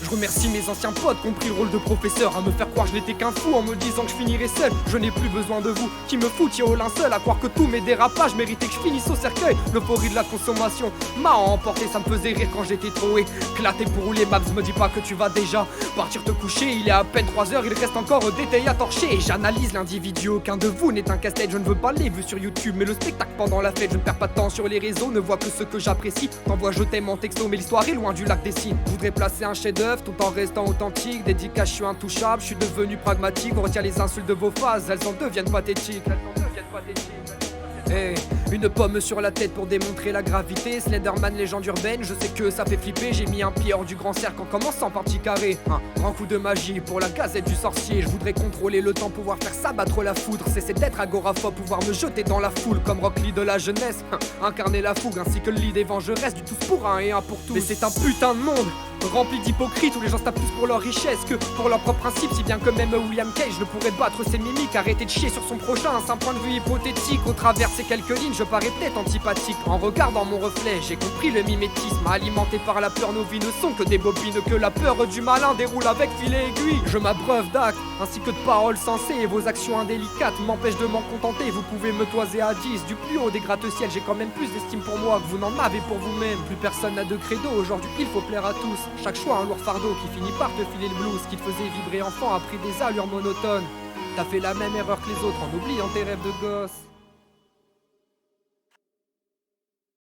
Je remercie mes anciens potes qui ont pris le rôle de professeur, à me faire croire que je n'étais qu'un fou en me disant que je finirais seul. Je n'ai plus besoin de vous qui me foutiez au linceul, à croire que tous mes dérapages méritaient que je finisse au cercueil. L'euphorie de la consommation m'a emporté, ça me faisait rire quand j'étais trop éclaté pour rouler. Maps, me dis pas que tu vas déjà partir te coucher. Il est à peine 3 heures, il reste encore des tailles à torcher. Et j'analyse l'individu, aucun de vous n'est un casse-tête. Je ne veux pas les vues sur YouTube, mais le spectacle pendant la fête. Je ne perds pas de temps sur les réseaux, ne vois que ce que j'apprécie. T'envoies je t'aime en texto, mais l'histoire est loin du lac des signes. Je voudrais placer un chef-d'œuvre tout en restant authentique. Dédicace, je suis intouchable, je suis devenu pragmatique. On retient les insultes de vos phases, elles en deviennent pathétiques. Hey, une pomme sur la tête pour démontrer la gravité. Slenderman, légende urbaine, je sais que ça fait flipper. J'ai mis un pied hors du grand cercle en commençant par petit carré. Un grand coup de magie pour la gazette du sorcier. Je voudrais contrôler le temps, pouvoir faire s'abattre la foudre. Cesser d'être agoraphobe, pouvoir me jeter dans la foule comme Rock Lee de la jeunesse. Incarner la fougue ainsi que le lit des vengeresses. Du tous pour un et un pour tous. Mais c'est un putain de monde rempli d'hypocrites où les gens se tapent plus pour leur richesse que pour leur propre principe. Si bien que même William Cage ne pourrait battre ses mimiques. Arrêter de chier sur son prochain, c'est un point de vue hypothétique. Au travers ces quelques lignes, je parais peut-être antipathique. En regardant mon reflet, j'ai compris le mimétisme. Alimenté par la peur, nos vies ne sont que des bobines. Que la peur du malin déroule avec filet aiguille. Je m'abreuve d'actes ainsi que de paroles sensées. Et vos actions indélicates m'empêchent de m'en contenter. Vous pouvez me toiser à 10 du plus haut des gratte-ciel. J'ai quand même plus d'estime pour moi que vous n'en avez pour vous-même. Plus personne n'a de credo, aujourd'hui il faut plaire à tous. Chaque choix un lourd fardeau qui finit par te filer le blues. Qui te faisait vibrer enfant a pris des allures monotones. T'as fait la même erreur que les autres en oubliant tes rêves de gosse.